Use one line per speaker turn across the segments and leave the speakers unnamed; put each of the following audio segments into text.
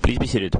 Please be seated.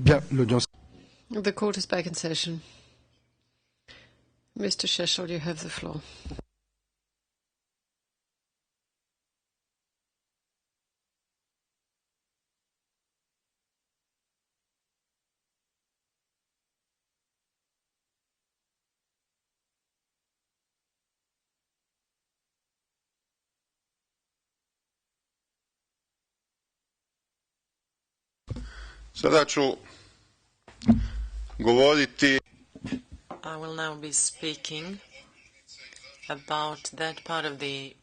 Bien, l'audience.
The court is back in session. Mr. Šešelj, you have the floor.
Sada ću govoriti.
I will now be speaking about that part of the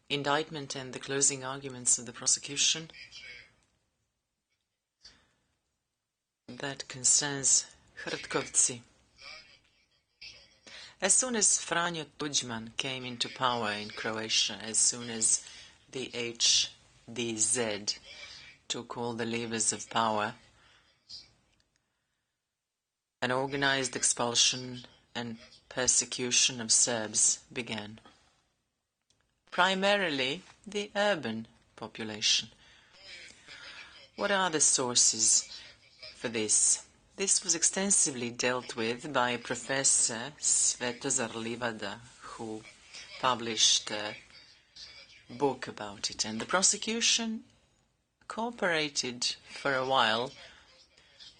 indictment and the closing arguments of the prosecution that concerns Hrtkovci. As soon as Franjo Tuđman came into power in Croatia, as soon as the HDZ took all the levers of power, an organized expulsion and persecution of Serbs began. Primarily the urban population. What are the sources for this? This was extensively dealt with by Professor Svetozar Livada, who published a book about it. And the prosecution cooperated for a while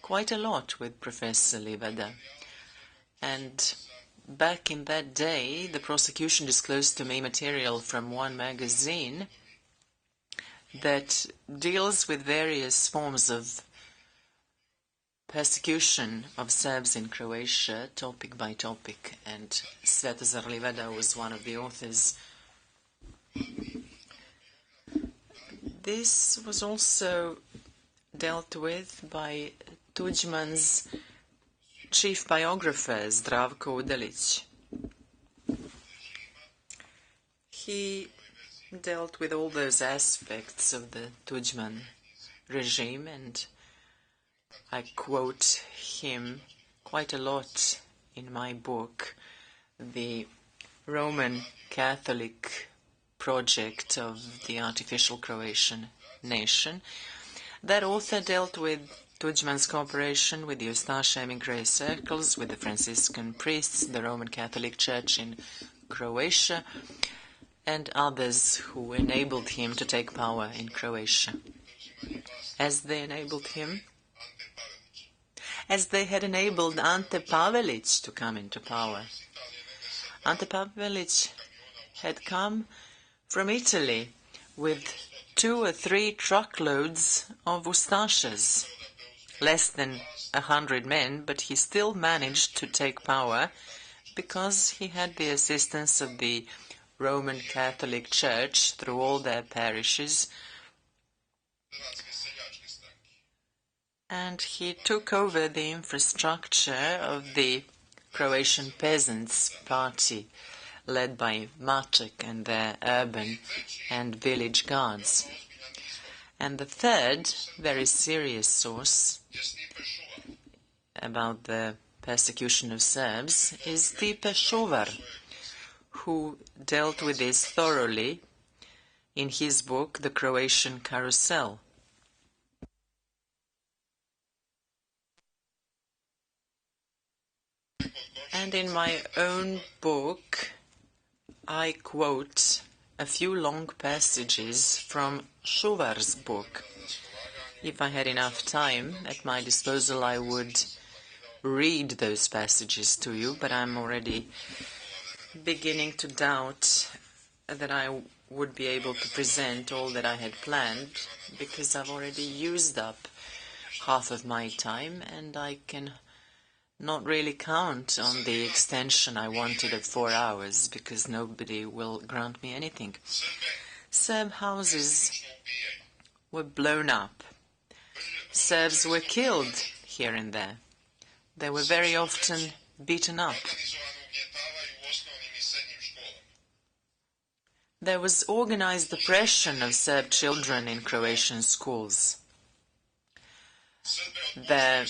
quite a lot with Professor Livada. And back in that day, the prosecution disclosed to me material from one magazine that deals with various forms of persecution of Serbs in Croatia, topic by topic, and Svetozar Livada was one of the authors. This was also dealt with by Tuđman's chief biographer, Zdravko Udelić. He dealt with all those aspects of the Tuđman regime, and I quote him quite a lot in my book, The Roman Catholic Project of the Artificial Croatian Nation. That author dealt with Tuđman's cooperation with the Ustaša emigre circles, with the Franciscan priests, the Roman Catholic Church in Croatia, and others who enabled him to take power in Croatia. As they enabled him, as they had enabled Ante Pavelić to come into power. Ante Pavelić had come from Italy with 2 or 3 truckloads of Ustašas, less than 100 men, but he still managed to take power because he had the assistance of the Roman Catholic Church through all their parishes. And he took over the infrastructure of the Croatian Peasants' Party, led by Maček and their urban and village guards. And the third, very serious source about the persecution of Serbs is Stipe Šovar, who dealt with this thoroughly in his book, The Croatian Carousel. And in my own book, I quote a few long passages from Šovar's book. If I had enough time at my disposal, I would read those passages to you, but I'm already beginning to doubt that I would be able to present all that I had planned, because I've already used up half of my time, and I can not really count on the extension I wanted of 4 hours, because nobody will grant me anything. Serb houses were blown up. Serbs were killed here and there. They were very often beaten up. There was organized oppression of Serb children in Croatian schools. Their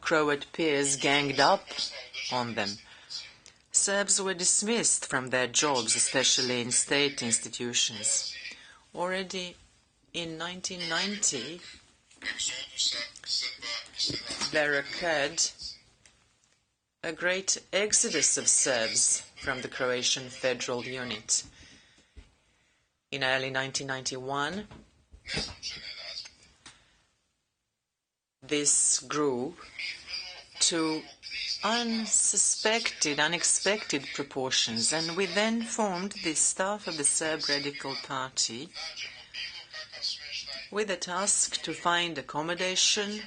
Croat peers ganged up on them. Serbs were dismissed from their jobs, especially in state institutions. Already in 1990, there occurred a great exodus of Serbs from the Croatian federal unit. In early 1991, this grew to unexpected proportions, and we then formed the staff of the Serb Radical Party with a task to find accommodation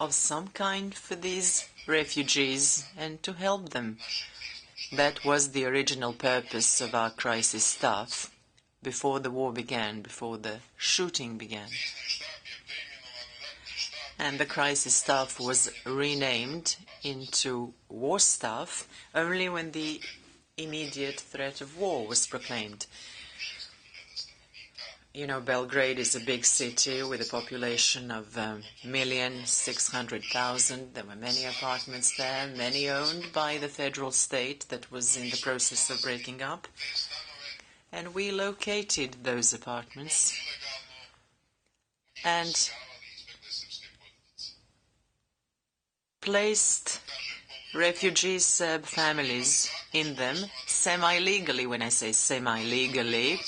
of some kind for these refugees and to help them. That was the original purpose of our crisis staff before the war began, before the shooting began. And the crisis staff was renamed into war staff only when the immediate threat of war was proclaimed. You know, Belgrade is a big city with a population of 1,600,000. There were many apartments there, many owned by the federal state that was in the process of breaking up. And we located those apartments and placed refugee Serb families in them semi-legally. When I say semi-legally,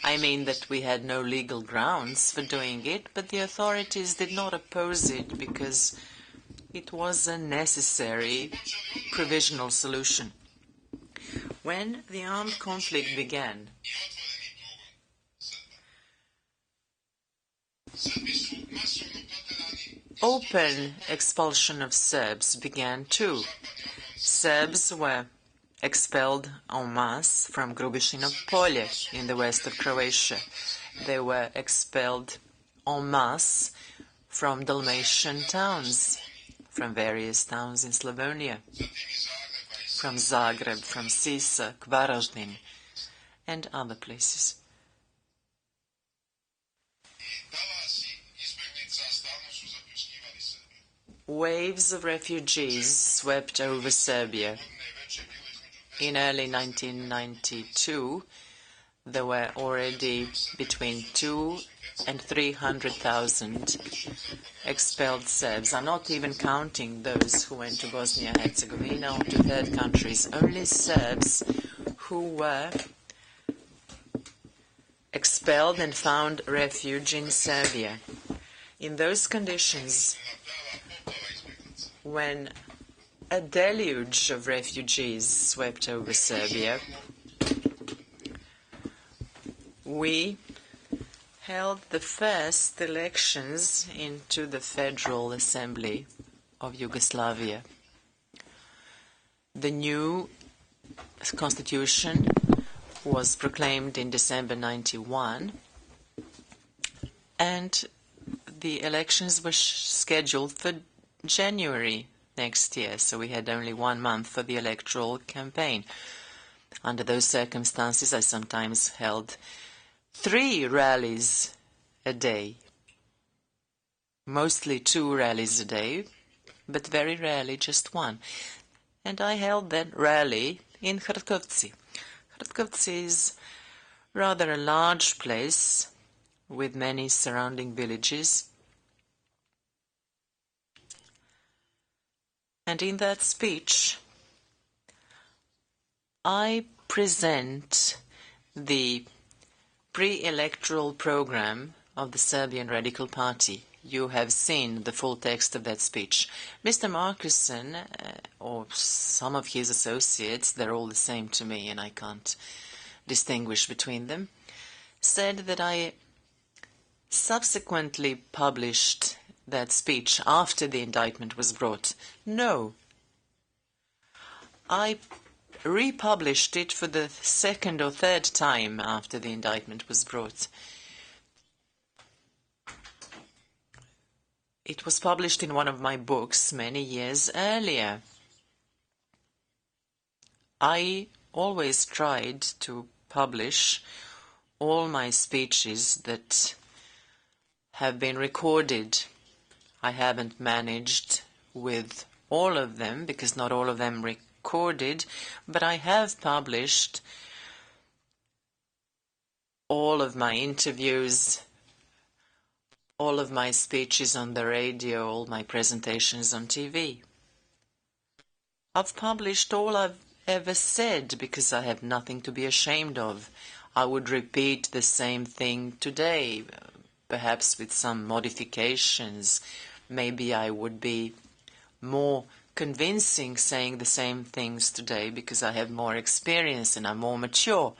I mean that we had no legal grounds for doing it, but the authorities did not oppose it because it was a necessary provisional solution. When the armed conflict began, open expulsion of Serbs began too. Serbs were expelled en masse from Grubišino Polje in the west of Croatia. They were expelled en masse from Dalmatian towns, from various towns in Slavonia, from Zagreb, from Sisak, Varaždin, and other places. Waves of refugees swept over Serbia. In early 1992, there were already between 200,000 and 300,000 expelled Serbs. I'm not even counting those who went to Bosnia-Herzegovina or to third countries. Only Serbs who were expelled and found refuge in Serbia. In those conditions, when a deluge of refugees swept over Serbia, we held the first elections into the Federal Assembly of Yugoslavia. The new constitution was proclaimed in December 1991, and the elections were scheduled for January next year, so we had only 1 month for the electoral campaign. Under those circumstances, I sometimes held 3 rallies a day, mostly 2 rallies a day, but very rarely just 1. And I held that rally in Hrtkovci. Hrtkovci is rather a large place with many surrounding villages. And in that speech, I present the pre-electoral program of the Serbian Radical Party. You have seen the full text of that speech. Mr. Markuson, or some of his associates, they're all the same to me and I can't distinguish between them, said that I subsequently published that speech after the indictment was brought. No. I republished it for the second or third time after the indictment was brought. It was published in one of my books many years earlier. I always tried to publish all my speeches that have been recorded. I haven't managed with all of them, because not all of them recorded, but I have published all of my interviews, all of my speeches on the radio, all my presentations on TV. I've published all I've ever said because I have nothing to be ashamed of. I would repeat the same thing today, perhaps with some modifications. Maybe I would be more convincing saying the same things today because I have more experience and I'm more mature.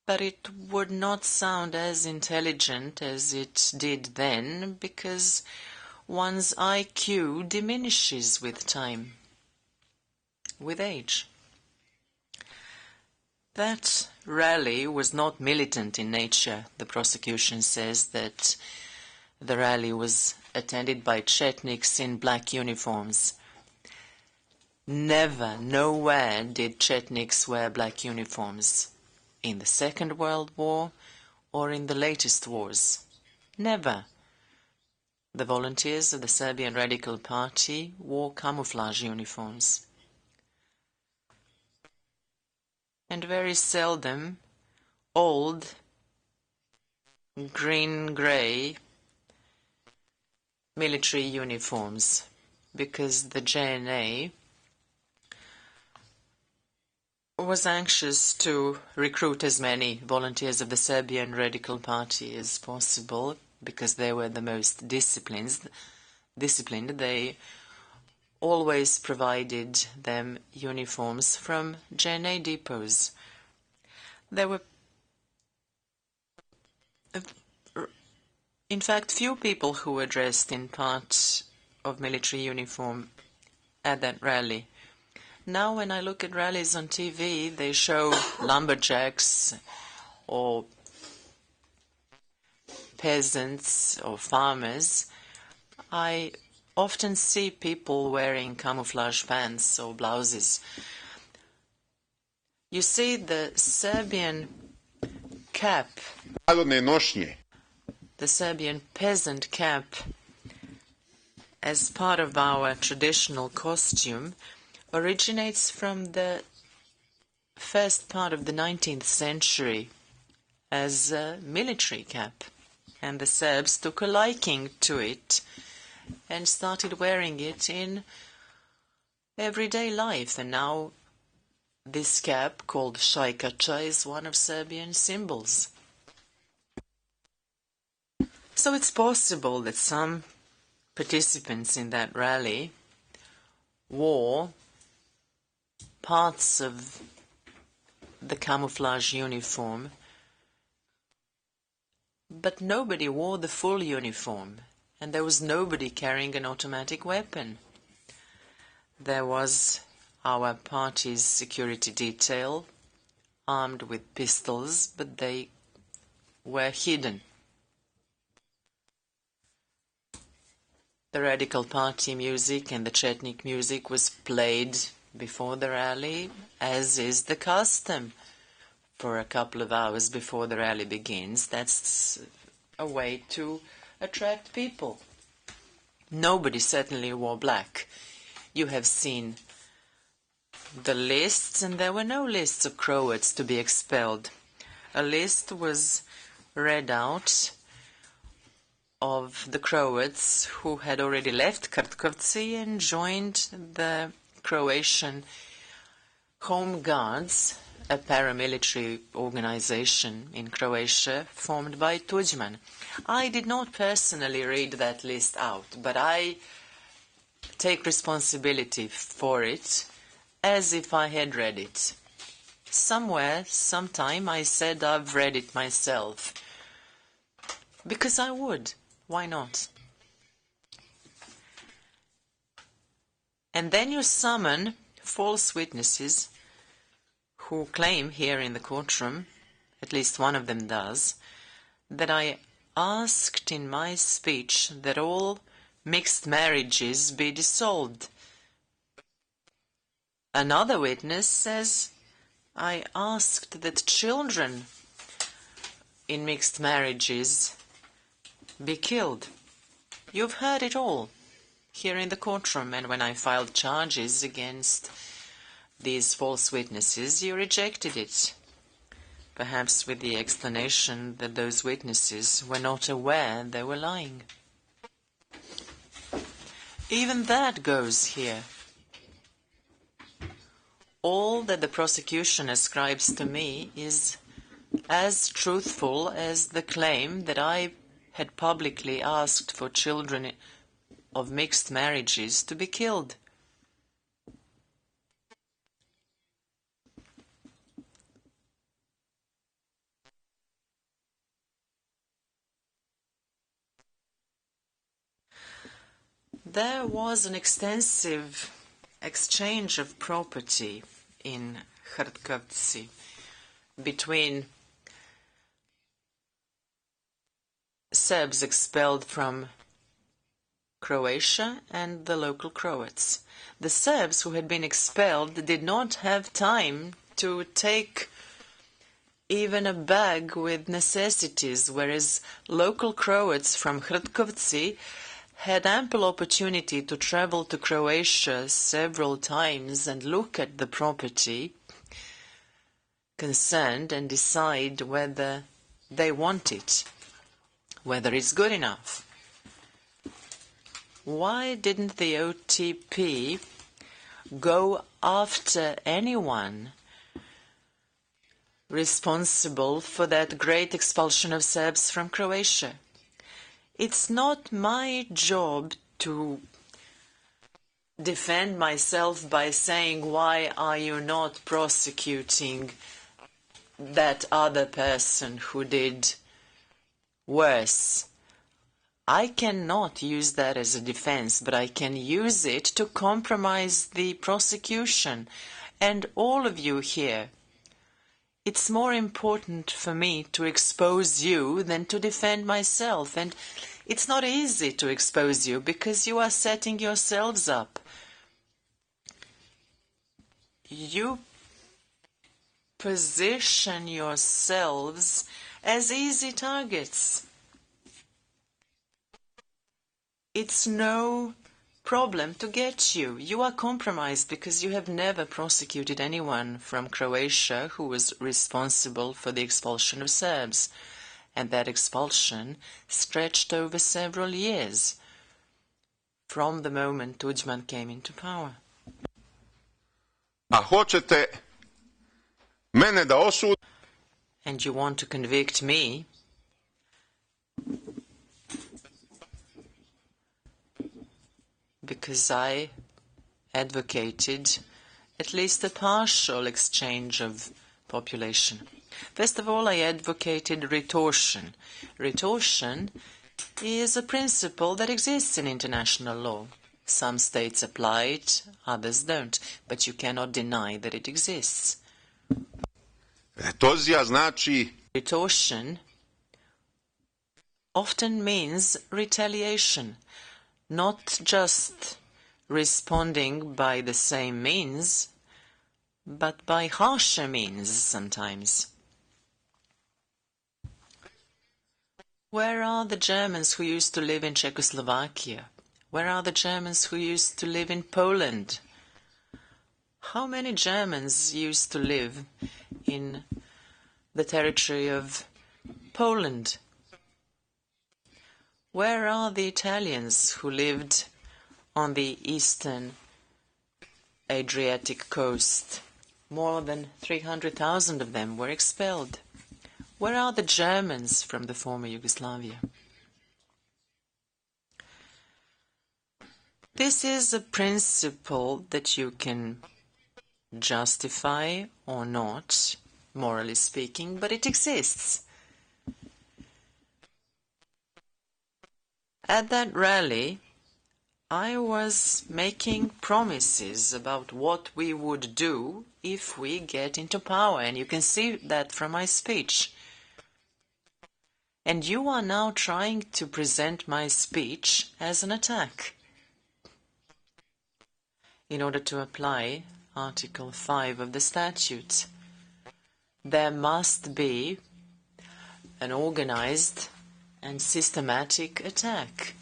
But it would not sound as intelligent as it did then because one's IQ diminishes with time, with age. That rally was not militant in nature. The prosecution says that the rally was attended by Chetniks in black uniforms. Never, nowhere did Chetniks wear black uniforms. In the Second World War or in the latest wars. Never. The volunteers of the Serbian Radical Party wore camouflage uniforms. And very seldom old, green-grey military uniforms, because the JNA was anxious to recruit as many volunteers of the Serbian Radical Party as possible, because they were the most disciplined. They always provided them uniforms from JNA depots. There were, in fact, few people who were dressed in part of military uniform at that rally. Now when I look at rallies on TV, they show lumberjacks or peasants or farmers. I often see people wearing camouflage pants or blouses. You see, the Serbian cap, the Serbian peasant cap, as part of our traditional costume, originates from the first part of the 19th century as a military cap. And the Serbs took a liking to it and started wearing it in everyday life. And now this cap, called šajkača, is one of Serbian symbols. So it's possible that some participants in that rally wore parts of the camouflage uniform, but nobody wore the full uniform, and there was nobody carrying an automatic weapon. There was our party's security detail, armed with pistols, but they were hidden. The Radical Party music and the Chetnik music was played before the rally, as is the custom, for a couple of hours before the rally begins. That's a way to attract people. Nobody certainly wore black. You have seen the lists, and there were no lists of Croats to be expelled. A list was read out of the Croats who had already left Krtkovci and joined the Croatian Home Guards, a paramilitary organization in Croatia formed by Tudjman. I did not personally read that list out, but I take responsibility for it as if I had read it. Somewhere, sometime, I said I've read it myself. Because I would. Why not? And then you summon false witnesses who claim here in the courtroom, at least one of them does, that I asked in my speech that all mixed marriages be dissolved. Another witness says I asked that children in mixed marriages be killed. You've heard it all here in the courtroom, and when I filed charges against these false witnesses, you rejected it, perhaps with the explanation that those witnesses were not aware they were lying. Even that goes here. All that the prosecution ascribes to me is as truthful as the claim that I had publicly asked for children of mixed marriages to be killed. There was an extensive exchange of property in Hrtkovci between Serbs expelled from Croatia and the local Croats. The Serbs who had been expelled did not have time to take even a bag with necessities, whereas local Croats from Hrtkovci had ample opportunity to travel to Croatia several times and look at the property concerned and decide whether they want it, whether it's good enough. Why didn't the OTP go after anyone responsible for that great expulsion of Serbs from Croatia? It's not my job to defend myself by saying, why are you not prosecuting that other person who did worse? I cannot use that as a defense, but I can use it to compromise the prosecution. And all of you here, it's more important for me to expose you than to defend myself. And it's not easy to expose you because you are setting yourselves up. You position yourselves as easy targets. It's no problem to get you. You are compromised because you have never prosecuted anyone from Croatia who was responsible for the expulsion of Serbs. And that expulsion stretched over several years from the moment Tudjman came into power.
A hoćete mene da osudite?
And you want to convict me because I advocated at least a partial exchange of population. First of all, I advocated retortion. Retortion is a principle that exists in international law. Some states apply it, others don't, but you cannot deny that it exists.
Retozija znači
Retortion often means retaliation, not just responding by the same means, but by harsher means sometimes. Where are the Germans who used to live in Czechoslovakia? Where are the Germans who used to live in Poland? How many Germans used to live in the territory of Poland? Where are the Italians who lived on the eastern Adriatic coast? More than 300,000 of them were expelled. Where are the Germans from the former Yugoslavia? This is a principle that you can justify or not, morally speaking, but it exists. At that rally, I was making promises about what we would do if we get into power, and you can see that from my speech. And you are now trying to present my speech as an attack. In order to apply Article 5 of the statute, there must be an organized and systematic attack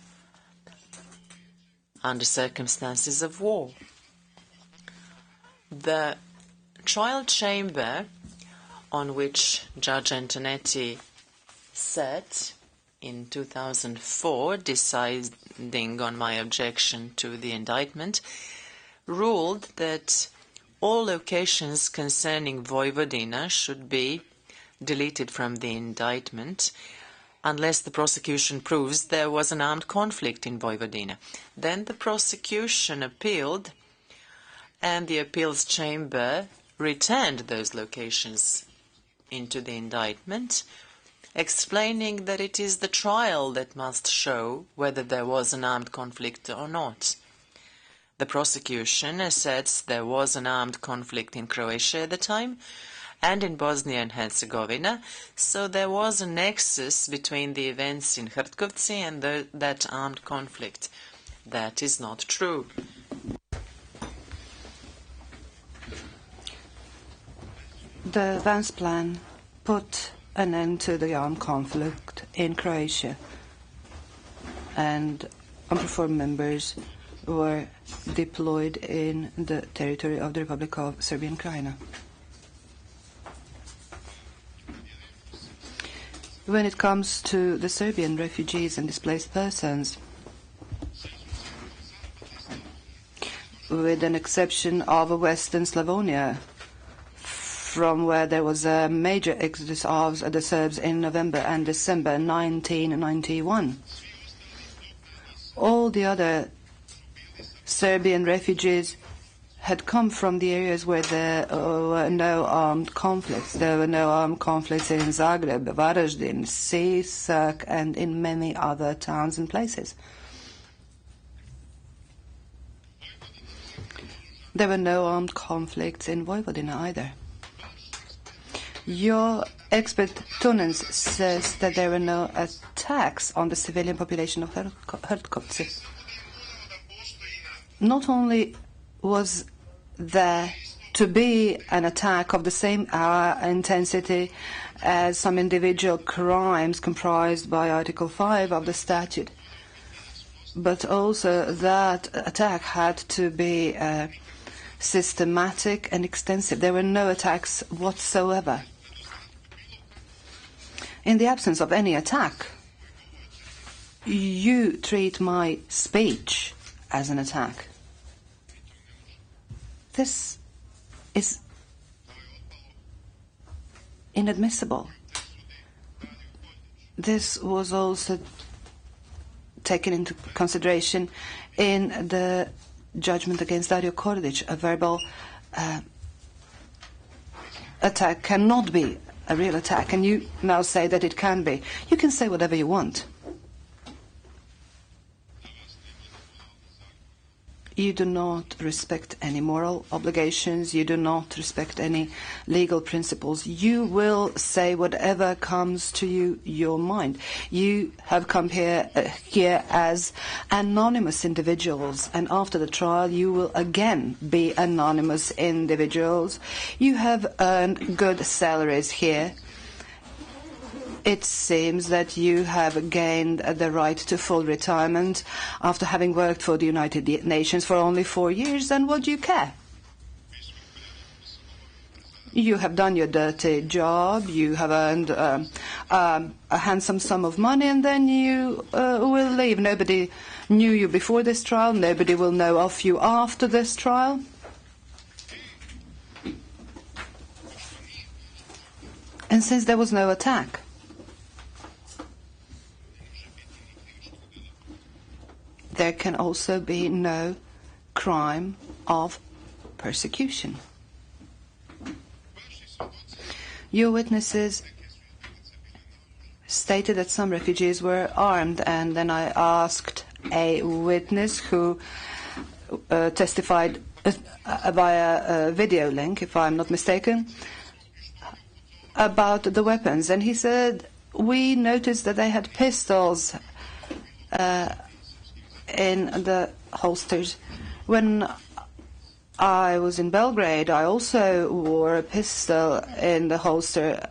under circumstances of war. The trial chamber on which Judge Antonetti sat in 2004, deciding on my objection to the indictment, ruled that all locations concerning Vojvodina should be deleted from the indictment unless the prosecution proves there was an armed conflict in Vojvodina. Then the prosecution appealed, and the appeals chamber returned those locations into the indictment, explaining that it is the trial that must show whether there was an armed conflict or not. The prosecution asserts there was an armed conflict in Croatia at the time and in Bosnia and Herzegovina, so there was a nexus between the events in Hrtkovci and that armed conflict. That is not true.
The Vance plan put an end to the armed conflict in Croatia, and UNPROFOR members were deployed in the territory of the Republic of Serbia and Krajina. When it comes to the Serbian refugees and displaced persons, with an exception of Western Slavonia, from where there was a major exodus of the Serbs in November and December 1991. All the other Serbian refugees had come from the areas where there were no armed conflicts. There were no armed conflicts in Zagreb, Varaždin, Sisak, and in many other towns and places. There were no armed conflicts in Vojvodina either. Your expert Tunens says that there were no attacks on the civilian population of Hrtkovci. Not only was there to be an attack of the same intensity as some individual crimes comprised by Article 5 of the statute, but also that attack had to be systematic and extensive. There were no attacks whatsoever. In the absence of any attack, you treat my speech as an attack. This is inadmissible. This was also taken into consideration in the judgment against Dario Kordic. A verbal attack cannot be a real attack, and you now say that it can be. You can say whatever you want. You do not respect any moral obligations. You do not respect any legal principles. You will say whatever comes to your mind. You have come here as anonymous individuals, and after the trial you will again be anonymous individuals. You have earned good salaries here. It seems that you have gained the right to full retirement after having worked for the United Nations for only 4 years, and what do you care? You have done your dirty job, you have earned a handsome sum of money, and then you will leave. Nobody knew you before this trial, nobody will know of you after this trial. And since there was no attack, there can also be no crime of persecution. Your witnesses stated that some refugees were armed, and then I asked a witness who testified via a video link, if I'm not mistaken, about the weapons. And he said, we noticed that they had pistols in the holsters. When I was in Belgrade, I also wore a pistol in the holster,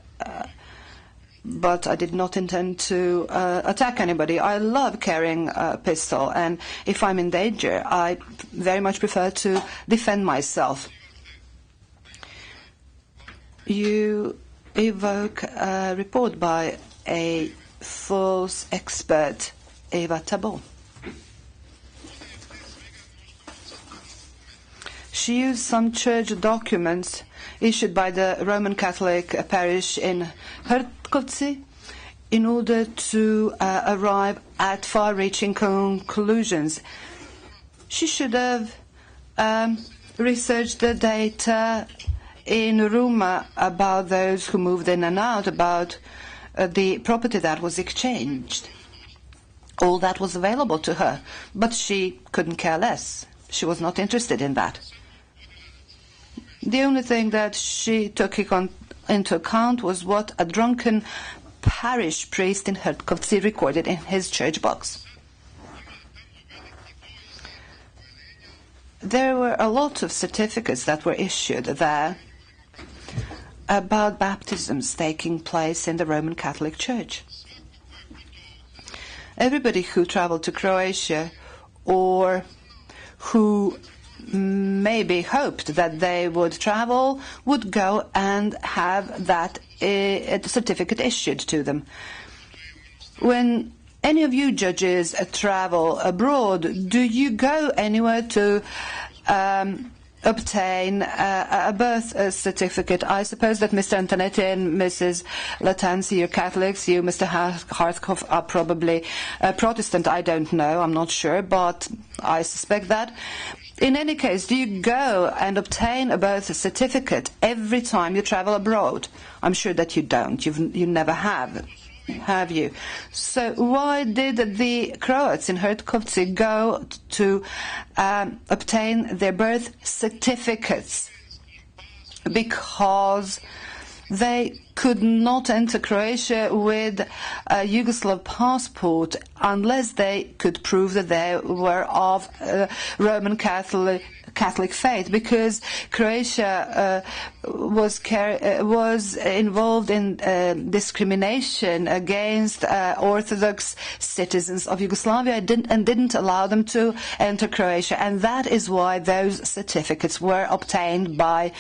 but I did not intend to attack anybody. I love carrying a pistol, and if I'm in danger, I very much prefer to defend myself. You evoke a report by a false expert, Eva Tabon. She used some church documents issued by the Roman Catholic parish in Hrtkovci in order to arrive at far-reaching conclusions. She should have researched the data in Roma about those who moved in and out, about the property that was exchanged. All that was available to her, but she couldn't care less. She was not interested in that. The only thing that she took into account was what a drunken parish priest in Hrtkovci recorded in his church box. There were a lot of certificates that were issued there about baptisms taking place in the Roman Catholic Church. Everybody who traveled to Croatia or who maybe hoped that they would travel would go and have that certificate issued to them. When any of you judges travel abroad, do you go anywhere to obtain a birth certificate? I suppose that Mr. Antonetti and Mrs. Latanzi, you're Catholics. You, Mr. Hartkov, are probably Protestant. I don't know. I'm not sure, but I suspect that. In any case, do you go and obtain a birth certificate every time you travel abroad? I'm sure that you don't. You never have you? So why did the Croats in Hrtkovci go to obtain their birth certificates? Because they could not enter Croatia with a Yugoslav passport unless they could prove that they were of Roman Catholic faith, because Croatia was involved in discrimination against Orthodox citizens of Yugoslavia and didn't allow them to enter Croatia. And that is why those certificates were obtained by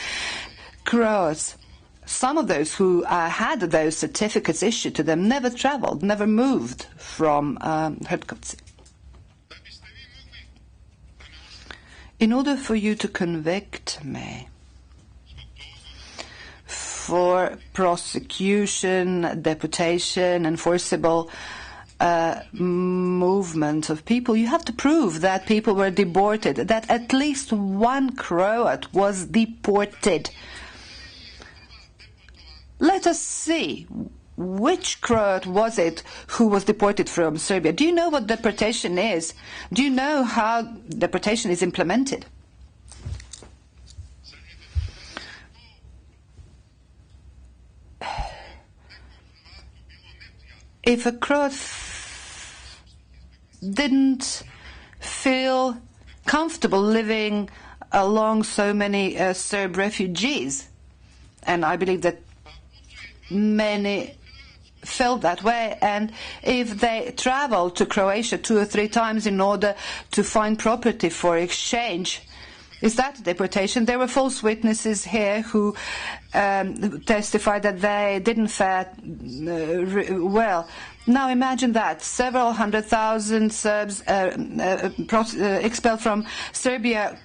Croats. Some of those who had those certificates issued to them never traveled, never moved from Hrtkovci. In order for you to convict me for prosecution, deportation, and forcible movement of people, you have to prove that people were deported, that at least one Croat was deported. Let us see, which Croat was it who was deported from Serbia? Do you know what deportation is? Do you know how deportation is implemented? If a Croat didn't feel comfortable living along so many Serb refugees, and I believe that many felt that way, and if they traveled to Croatia 2 or 3 times in order to find property for exchange, is that deportation? There were false witnesses here who testified that they didn't fare well. Now imagine that several 100,000 Serbs expelled from Serbia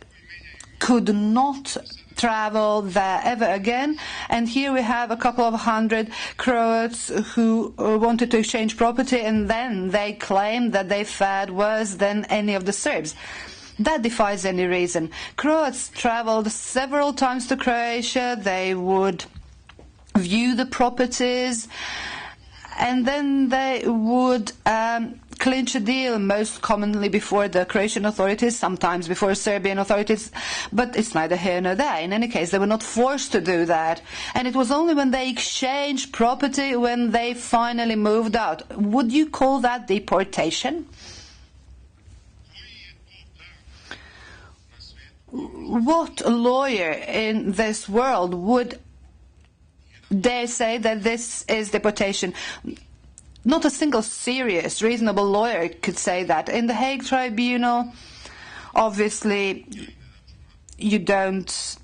could not travel there ever again, and here we have a couple of 100 Croats who wanted to exchange property, and then they claim that they fared worse than any of the Serbs. That defies any reason. Croats traveled several times to Croatia. They would view the properties, and then they would clinch a deal, most commonly before the Croatian authorities, sometimes before Serbian authorities, but it's neither here nor there. In any case, they were not forced to do that, and it was only when they exchanged property when they finally moved out. Would you call that deportation? What lawyer in this world would dare say that this is deportation? Not a single serious, reasonable lawyer could say that. In the Hague Tribunal, obviously, you don't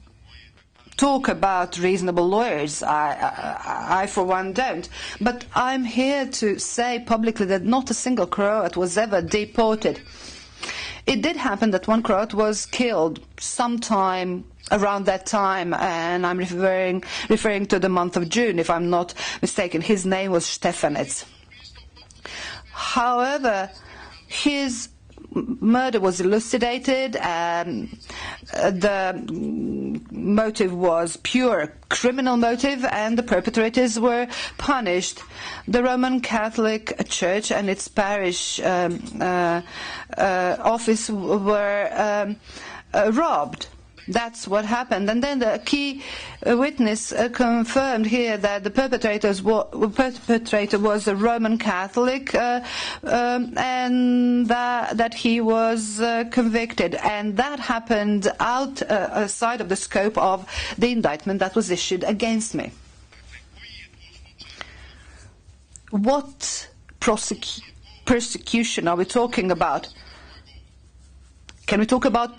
talk about reasonable lawyers. I for one, don't. But I'm here to say publicly that not a single Croat was ever deported. It did happen that one Croat was killed sometime around that time, and I'm referring to the month of June, if I'm not mistaken. His name was Štefanec. However, his murder was elucidated, and the motive was pure criminal motive, and the perpetrators were punished. The Roman Catholic Church and its parish office were robbed. That's what happened. And then the key witness confirmed here that the perpetrator was a Roman Catholic, and that he was convicted. And that happened outside of the scope of the indictment that was issued against me. What persecution are we talking about? Can we talk about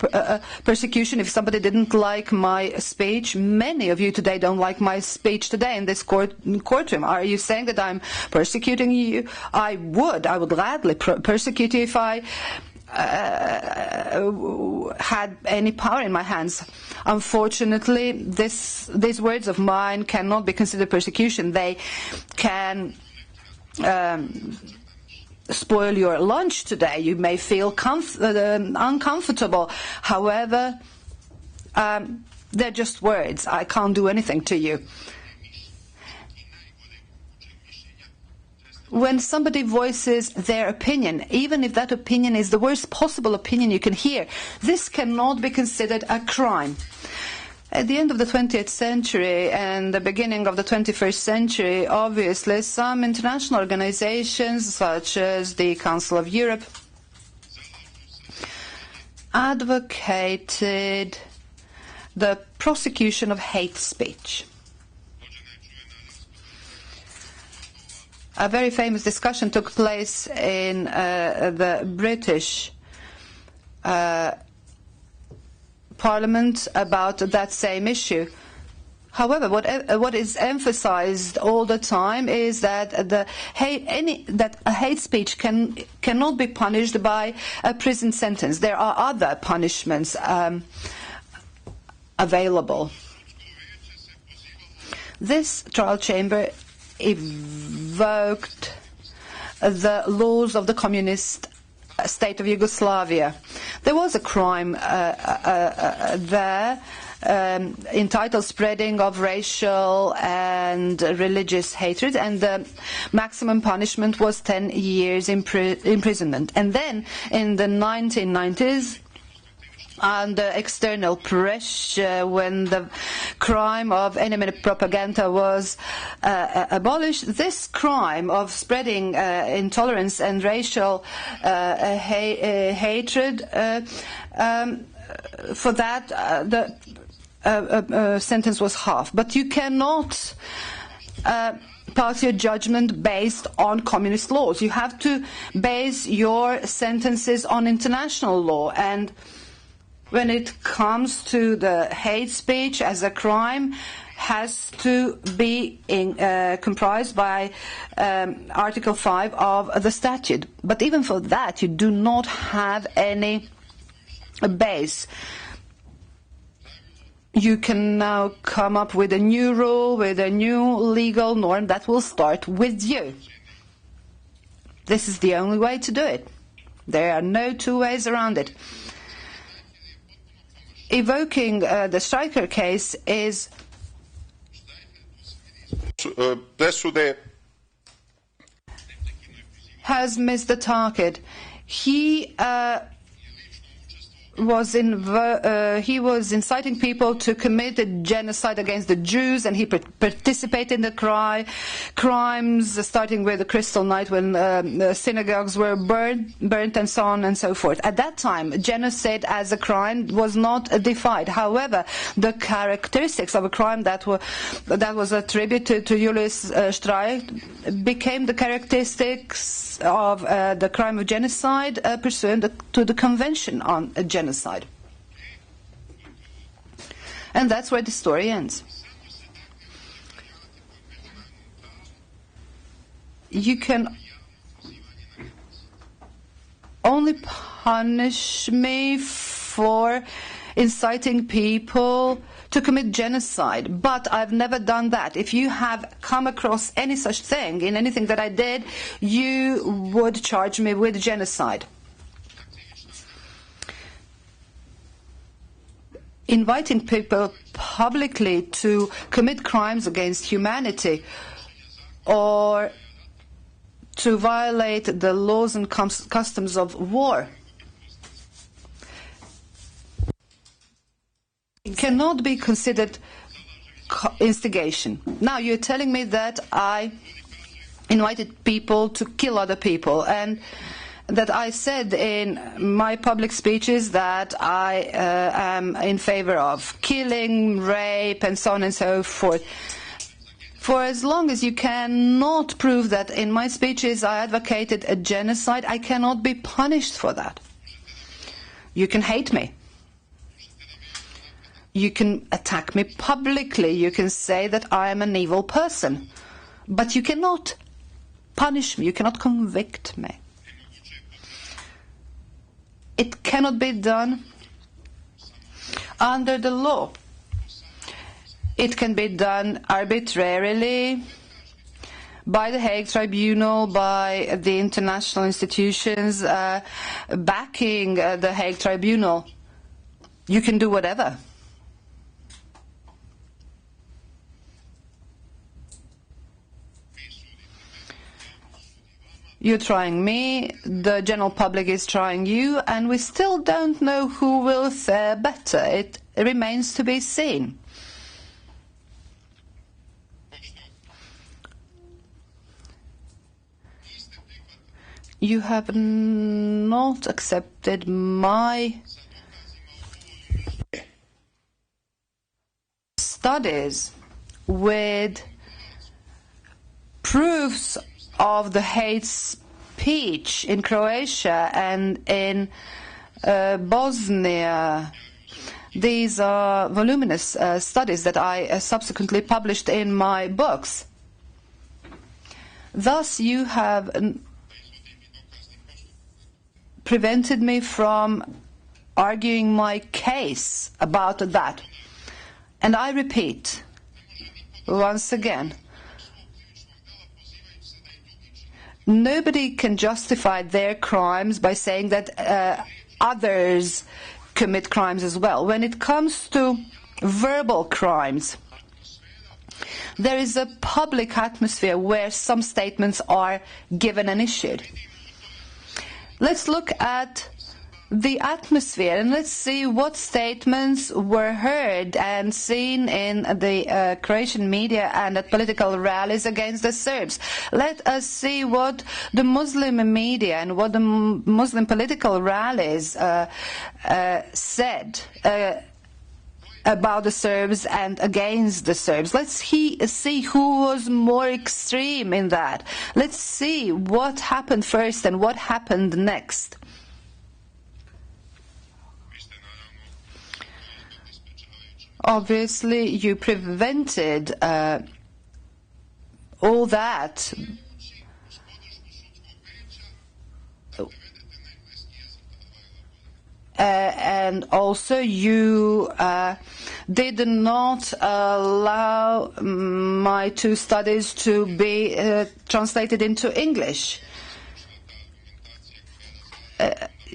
persecution if somebody didn't like my speech? Many of you today don't like my speech today in this courtroom. Are you saying that I'm persecuting you? I would gladly persecute you if I had any power in my hands. Unfortunately, these words of mine cannot be considered persecution. They can spoil your lunch today. You may feel uncomfortable. However, they're just words. I can't do anything to you. When somebody voices their opinion, even if that opinion is the worst possible opinion you can hear, this cannot be considered a crime. At the end of the 20th century and the beginning of the 21st century, obviously, some international organizations, such as the Council of Europe, advocated the prosecution of hate speech. A very famous discussion took place in the British Parliament about that same issue. However, what is emphasized all the time is that a hate speech cannot be punished by a prison sentence. There are other punishments available. This trial chamber evoked the laws of the communist state of Yugoslavia. There was a crime there entitled spreading of racial and religious hatred, and the maximum punishment was 10 years imprisonment. And then in the 1990s, under external pressure, when the crime of enemy propaganda was abolished, this crime of spreading intolerance and racial hatred, for that the sentence was half. But you cannot pass your judgment based on communist laws. You have to base your sentences on international law. And when it comes to the hate speech as a crime, has to be comprised by Article 5 of the statute. But even for that, you do not have any base. You can now come up with a new rule, with a new legal norm that will start with you. This is the only way to do it. There are no two ways around it. Evoking the Striker case is
presude
has missed the target. He was inciting people to commit a genocide against the Jews, and he participated in the crimes, starting with the Crystal Night when synagogues were burnt and so on and so forth. At that time, genocide as a crime was not defined. However, the characteristics of a crime that was attributed to Julius Streich became the characteristics of the crime of genocide pursuant to the Convention on Genocide. And that's where the story ends. You can only punish me for inciting people to commit genocide, but I've never done that. If you have come across any such thing in anything that I did, you would charge me with genocide. Inviting people publicly to commit crimes against humanity or to violate the laws and customs of war cannot be considered instigation. Now you're telling me that I invited people to kill other people, and that I said in my public speeches that I am in favor of killing, rape, and so on and so forth. For as long as you cannot prove that in my speeches I advocated a genocide, I cannot be punished for that. You can hate me. You can attack me publicly. You can say that I am an evil person. But you cannot punish me. You cannot convict me. It cannot be done under the law. It can be done arbitrarily by the Hague Tribunal, by the international institutions backing the Hague Tribunal. You can do whatever. You're trying me, the general public is trying you, and we still don't know who will fare better. It remains to be seen. You have not accepted my studies with proofs of the hate speech in Croatia and in Bosnia. These are voluminous studies that I subsequently published in my books. Thus, you have prevented me from arguing my case about that. And I repeat, once again, nobody can justify their crimes by saying that others commit crimes as well. When it comes to verbal crimes, there is a public atmosphere where some statements are given and issued. Let's look at the atmosphere and let's see what statements were heard and seen in the Croatian media and at political rallies against the Serbs. Let us see what the Muslim media and what the Muslim political rallies said about the Serbs and against the Serbs. Let's see who was more extreme in that. Let's see what happened first and what happened next. Obviously, you prevented all that. And also you did not allow my two studies to be translated into English.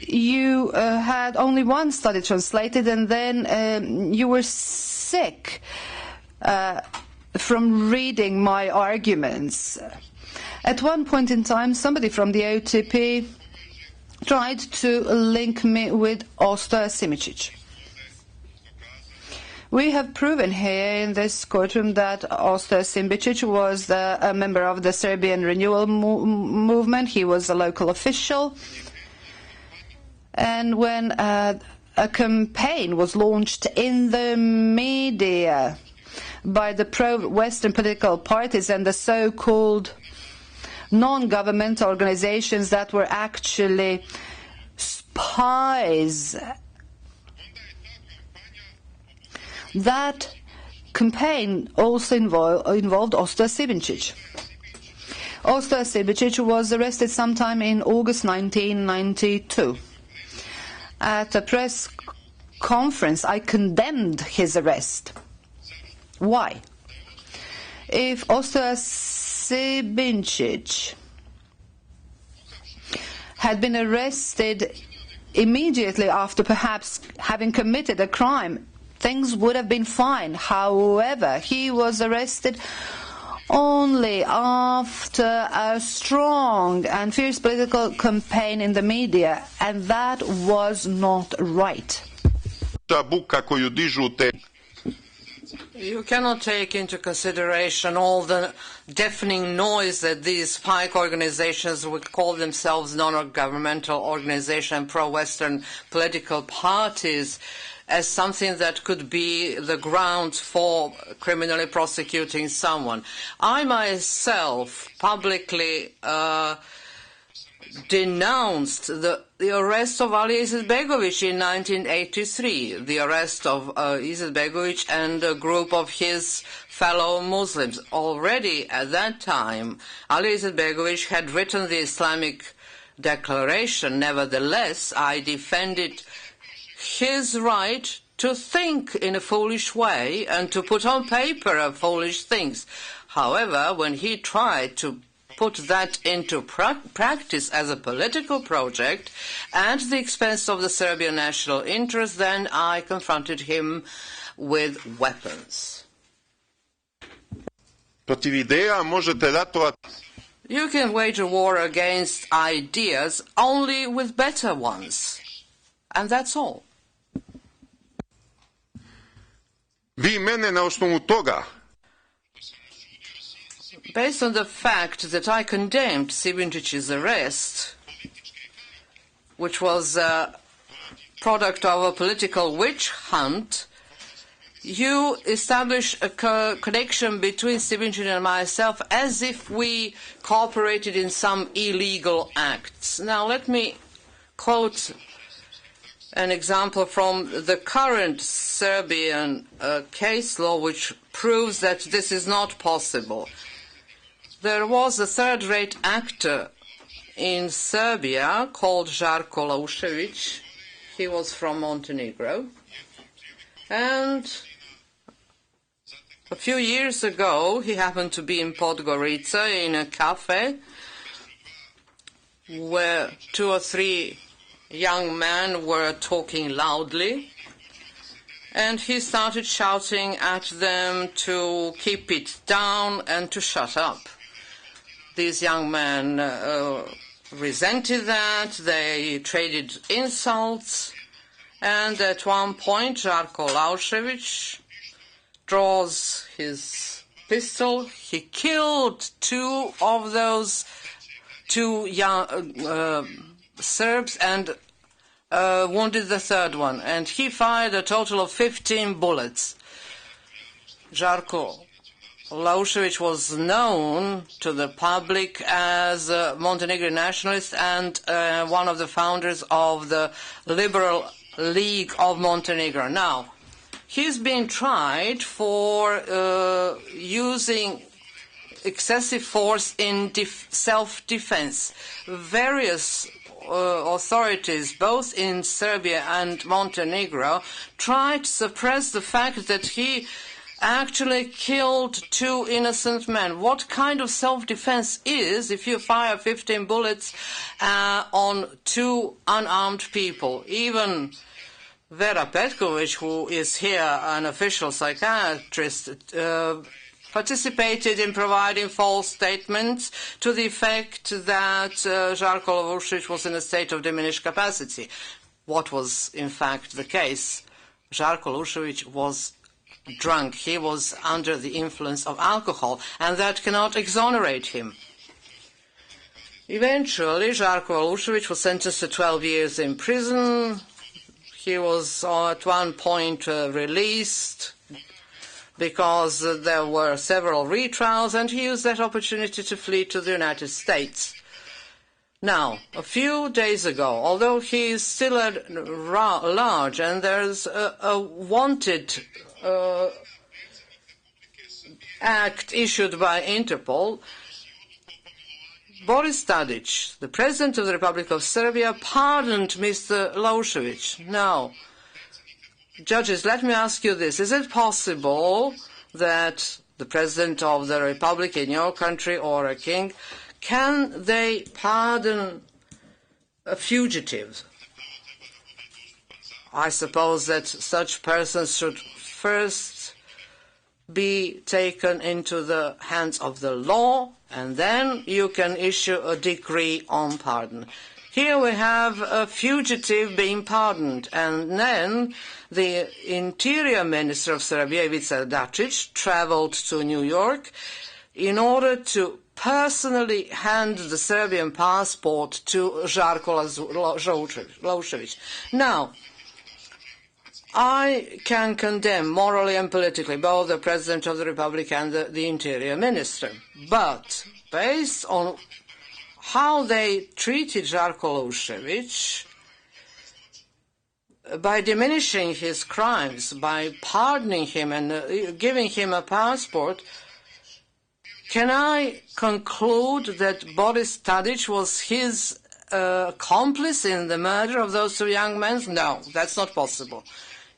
You had only one study translated, and then you were sick from reading my arguments. At one point in time, somebody from the OTP tried to link me with Ostoja Simicic. We have proven here in this courtroom that Ostoja Simicic was a member of the Serbian Renewal Movement. He was a local official. And when a campaign was launched in the media by the pro-Western political parties and the so-called non-governmental organizations that were actually spies, that campaign also involved Ostoja Simicic. Ostoja Simicic was arrested sometime in August 1992. At a press conference, I condemned his arrest. Why? If Ostoja Simicic had been arrested immediately after perhaps having committed a crime, things would have been fine. However, he was arrested only after a strong and fierce political campaign in the media, and that was not right.
You cannot take into consideration all the deafening noise that these spike organizations would call themselves non-governmental organizations and pro-Western political parties as something that could be the ground for criminally prosecuting someone. I myself publicly denounced the arrest of Ali Izetbegovic in 1983, the arrest of Izetbegovic and a group of his fellow Muslims. Already at that time, Ali Izetbegovic had written the Islamic Declaration. Nevertheless, I defended his right to think in a foolish way and to put on paper foolish things. However, when he tried to put that into practice as a political project at the expense of the Serbian national interest, then I confronted him with weapons.
Protiv ideja možete ratovati.
You can wage a war against ideas only with better ones. And that's all.
Vi mene na osnovu toga.
Based on the fact that I condemned Simicic's arrest, which was a product of a political witch hunt, you establish a connection between Simicic and myself as if we cooperated in some illegal acts. Now let me quote an example from the current Serbian case law, which proves that this is not possible. There was a third-rate actor in Serbia called Žarko Laušević. He was from Montenegro. And a few years ago, he happened to be in Podgorica in a cafe where 2 or 3 young men were talking loudly, and he started shouting at them to keep it down and to shut up. These young men resented that. They traded insults, and at one point Žarko Laušević draws his pistol. He killed 2 of those 2 young Serbs and wounded the 3rd one, and he fired a total of 15 bullets. Žarko Laušević was known to the public as a Montenegrin nationalist and one of the founders of the Liberal League of Montenegro. Now, he's been tried for using excessive force in self-defense. Various authorities, both in Serbia and Montenegro, tried to suppress the fact that he actually killed 2 innocent men. What kind of self-defense is if you fire 15 bullets on 2 unarmed people? Even Vera Petković, who is here an official psychiatrist, participated in providing false statements to the effect that Žarko Lovušević was in a state of diminished capacity. What was, in fact, the case? Žarko Lovušević was drunk. He was under the influence of alcohol, and that cannot exonerate him. Eventually, Žarko Lovušević was sentenced to 12 years in prison. He was at one point released because there were several retrials, and he used that opportunity to flee to the United States. Now, a few days ago, although he is still at large and there's a wanted act issued by Interpol, Boris Tadić, the President of the Republic of Serbia, pardoned Mr. Lovušević. Now, judges, let me ask you this. Is it possible that the President of the Republic in your country or a king, can they pardon a fugitive? I suppose that such persons should first be taken into the hands of the law, and then you can issue a decree on pardon. Here we have a fugitive being pardoned, and then the Interior Minister of Serbia, Ivica Dačić, traveled to New York in order to personally hand the Serbian passport to Žarko Lovušević. Now, I can condemn morally and politically both the President of the Republic and the Interior Minister, but based on how they treated Žarko Lovušević, by diminishing his crimes, by pardoning him and giving him a passport, can I conclude that Boris Tadić was his accomplice in the murder of those two young men? No, that's not possible.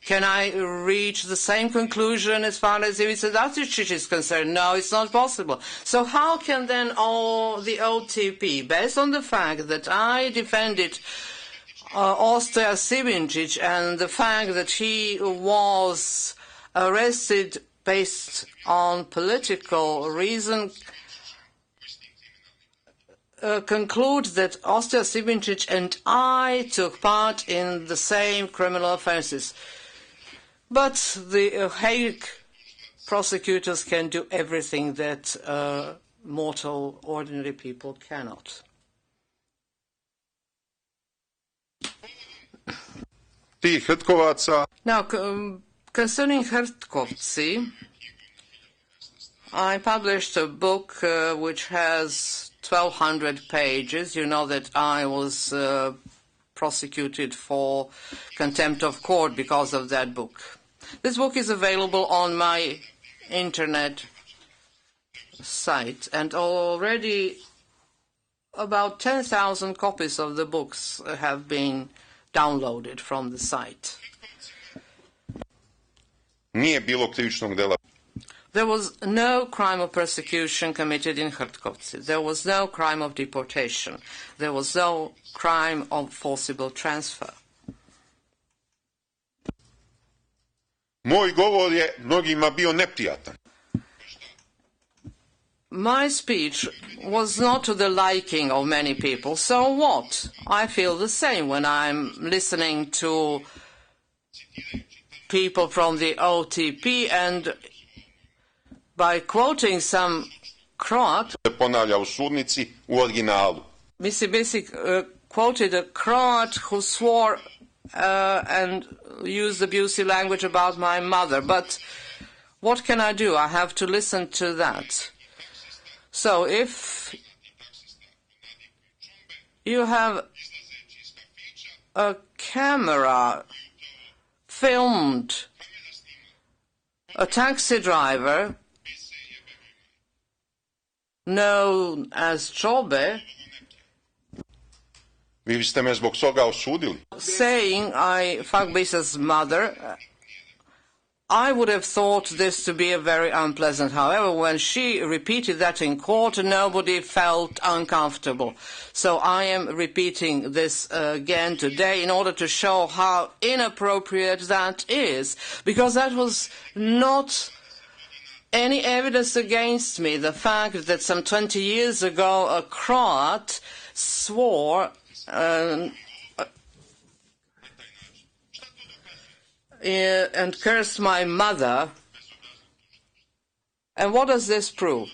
Can I reach the same conclusion as far as Ivica Dačić is concerned? No, it's not possible. So how can then the OTP, based on the fact that I defended Ostoja Sivinčić and the fact that he was arrested based on political reason, conclude that Ostoja Sivinčić and I took part in the same criminal offences? But the Hague prosecutors can do everything that mortal, ordinary people cannot. Now, concerning Hrtkovci, I published a book which has 1,200 pages. You know that I was prosecuted for contempt of court because of that book. This book is available on my internet site, and already about 10,000 copies of the books have been downloaded from the site. There was no crime of persecution committed in Hrtkovci. There was no crime of deportation. There was no crime of forcible transfer.
Moj govor je mnogima bio neprijatan.
My speech was not to the liking of many people. So what? I feel the same when I'm listening to people from the OTP, and by quoting some Croat,
ponavlja u sudnici u originalu.
Mr. Bisic quoted a Croat who swore and used abusive language about my mother. But what can I do? I have to listen to that. So if you have a camera filmed a taxi driver known as Čobe
Vi ste me zbog toga osudili.
Saying I fuck Bisa's mother, I would have thought this to be a very unpleasant. However, when she repeated that in court, nobody felt uncomfortable. So I am repeating this again today in order to show how inappropriate that is, because that was not any evidence against me. The fact that some 20 years ago a Croat swore and cursed my mother. And what does this prove?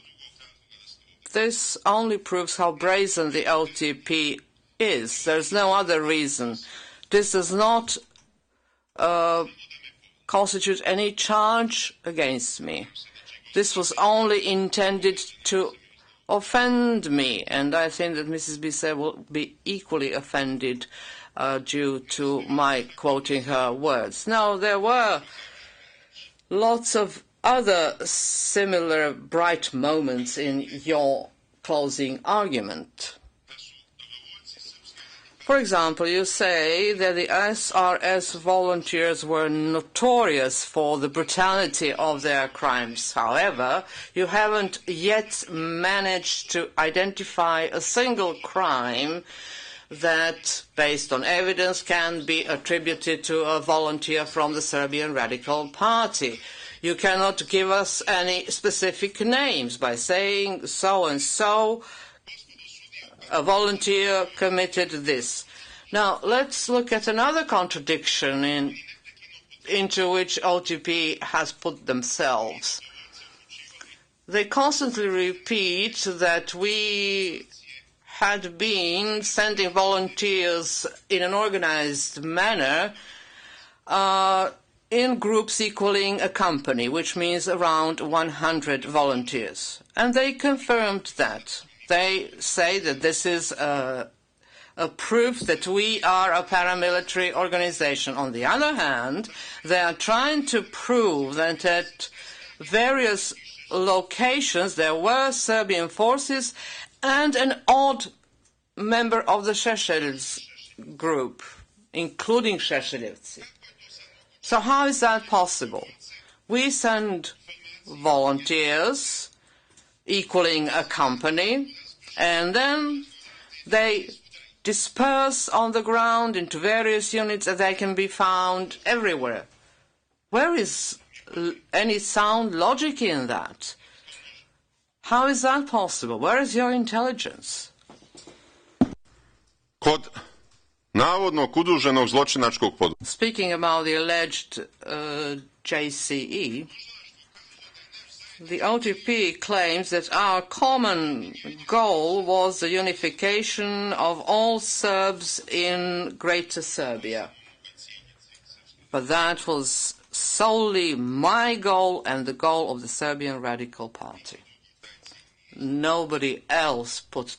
This only proves how brazen the OTP is. There's no other reason. This does not constitute any charge against me. This was only intended to offend me, and I think that Mrs. Bisset will be equally offended due to my quoting her words. Now, there were lots of other similar bright moments in your closing argument. For example, you say that the SRS volunteers were notorious for the brutality of their crimes. However, you haven't yet managed to identify a single crime that, based on evidence, can be attributed to a volunteer from the Serbian Radical Party. You cannot give us any specific names by saying so-and-so, a volunteer committed this. Now, let's look at another contradiction into which OTP has put themselves. They constantly repeat that we had been sending volunteers in an organized manner in groups equaling a company, which means around 100 volunteers. And they confirmed that. They say that this is a proof that we are a paramilitary organization. On the other hand, they are trying to prove that at various locations there were Serbian forces and an odd member of the Šešelj group, including Šešeljevci. So how is that possible? We send volunteers equaling a company, and then they disperse on the ground into various units, and they can be found everywhere. Where is any sound logic in that? How is that possible? Where is your intelligence?
Kod navodnog udruženog zločinačkog poduhvata.
Speaking about the alleged JCE, the OTP claims that our common goal was the unification of all Serbs in Greater Serbia. But that was solely my goal and the goal of the Serbian Radical Party. Nobody else put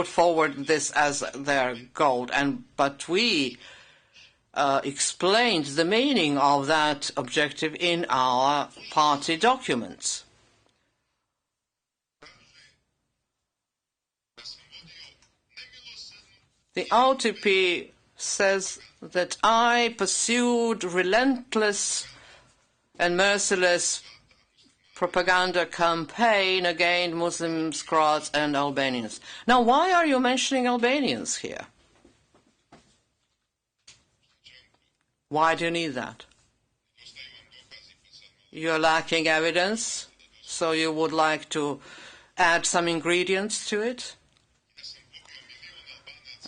forward this as their goal, but we explained the meaning of that objective in our party documents. The OTP says that I pursued relentless and merciless propaganda campaign against Muslims, Croats and Albanians. Now, why are you mentioning Albanians here? Why do you need that? You're lacking evidence, so you would like to add some ingredients to it?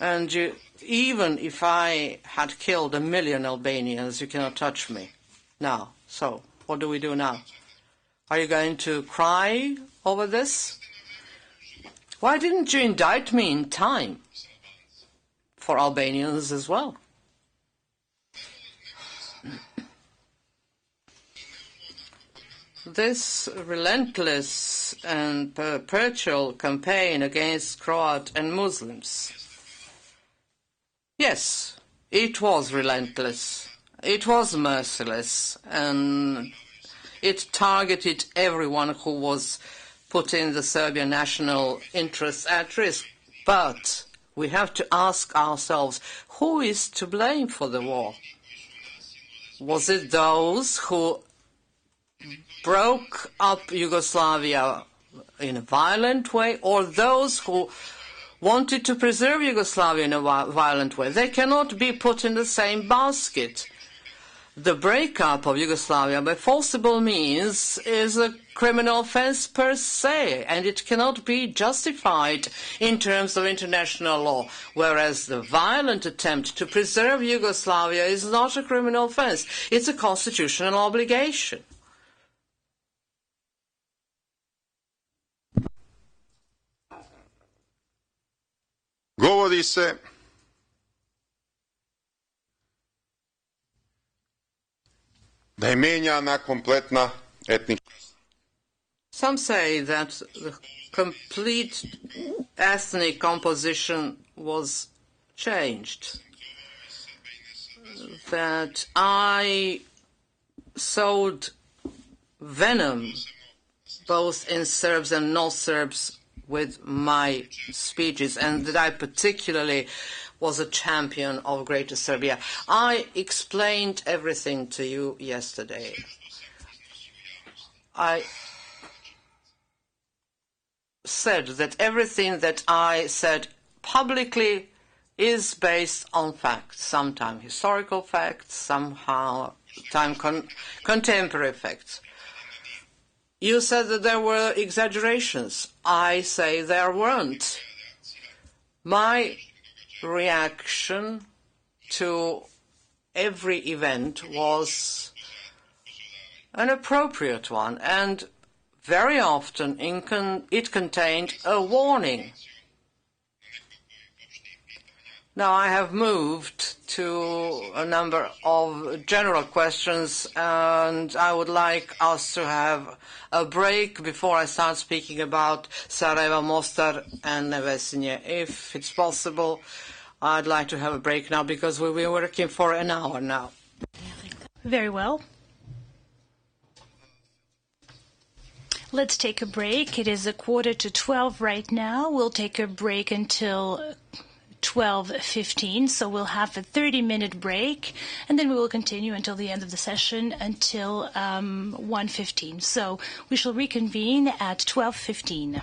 And even if I had killed 1 million Albanians, you cannot touch me. Now, so what do we do now? Are you going to cry over this? Why didn't you indict me in time for Albanians as well? This relentless and perpetual campaign against Croat and Muslims, yes, it was relentless, it was merciless, and it targeted everyone who was putting the Serbian national interests at risk. But we have to ask ourselves, who is to blame for the war? Was it those who broke up Yugoslavia in a violent way, or those who wanted to preserve Yugoslavia in a violent way? They cannot be put in the same basket. the breakup of Yugoslavia by forcible means is a criminal offense per se, and it cannot be justified in terms of international law, whereas the violent attempt to preserve Yugoslavia is not a criminal offense. It's a constitutional obligation.
Govori se da je menjana kompletna etnička.
Some say that the complete ethnic composition was changed, that I sowed venom both in Serbs and non-Serbs with my speeches, and that I particularly was a champion of Greater Serbia. I explained everything to you yesterday. I said that everything that I said publicly is based on facts, sometimes historical facts, somehow contemporary facts. You said that there were exaggerations. I say there weren't. My reaction to every event was an appropriate one, and very often it contained a warning. Now I have moved to a number of general questions, and I would like us to have a break before I start speaking about Sarajevo, Mostar, and Nevesinje. If it's possible, I'd like to have a break now because we'll be working for an hour now.
Very well. Let's take a break. It is 11:45 right now. We'll take a break until 12:15, so we'll have a 30-minute break, and then we will continue until the end of the session until 1:15. So we shall reconvene at 12:15.